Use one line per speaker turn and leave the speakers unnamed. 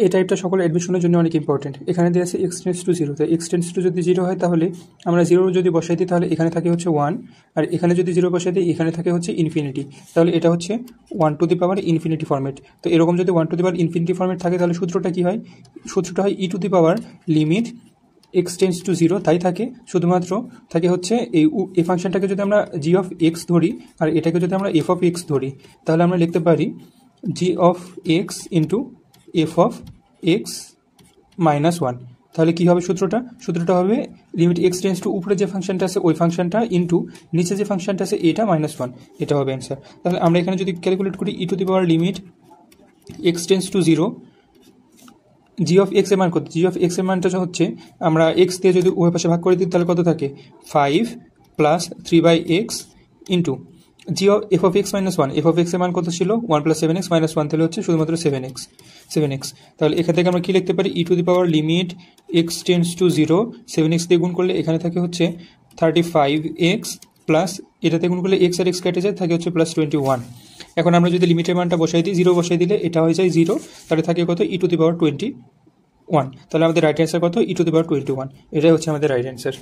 এই টাইপটা সকল অ্যাডমিশনের জন্য অনেক ইম্পর্টেন্ট। এখানে দেওয়া আছে এক্স টেন্স টু জিরো, তো এক্স টেন্স টু যদি জিরো হয় তাহলে আমরা জিরো যদি বসাই দিই তাহলে এখানে থাকে হচ্ছে 1, আর এখানে যদি জিরো বসাই দিই এখানে থাকে হচ্ছে ইনফিনিটি, তাহলে এটা হচ্ছে 1 to the power infinity format. তো এরকম যদি 1 to the power infinity format থাকে তাহলে সূত্রটা কী হয়? সূত্রটা হয় e to the power limit x tends to zero, তাই থাকে। শুধুমাত্র থাকে হচ্ছে এই ফাংশনটাকে যদি আমরা জি অফ এক্স ধরি আর এটাকে যদি আমরা এফ অফ এক্স ধরি তাহলে আমরা লিখতে পারি g of x into f of x minus 1। তাহলে কী হবে সূত্রটা হবে লিমিট এক্স টেন্স টু উপরে যে ফাংশনটা আছে ওই ফাংশনটা ইন্টু নিচে যে ফাংশনটা আছে এটা -1, এটা হবে অ্যান্সার। তাহলে আমরা এখানে যদি ক্যালকুলেট করি e to the power limit x tends to zero, g of x এর মান কত? জি অফ এক্স এর মানটা হচ্ছে আমরা এক্স দিয়ে যদি উভয় পাশে ভাগ করে দিই তাহলে কত থাকে? 5 plus 3/x into G of F of x minus 1, F of x এর মান কত ছিল? 1 + 7x - 1, তাহলে হচ্ছে শুধুমাত্র 7x। তাহলে এখান থেকে আমরা কী লিখতে পারি? E to the power limit x tends to zero, 7x দিয়ে গুণ করলে এখানে থাকে হচ্ছে 35x প্লাস এটাতে গুণ করলে এক্স আর এক্স কেটে যায়, থাকে হচ্ছে +21। এখন আমরা যদি লিমিটের মানটা বসাই দিই, জিরো বসাই দিলে এটা হয়ে যায় 0, তাহলে থাকে কত? ই টু দি পাওয়ার 21। তাহলে আমাদের রাইট অ্যান্সার কত? ই টু দি পাওয়ার 21। এটাই হচ্ছে আমাদের রাইট অ্যান্সার।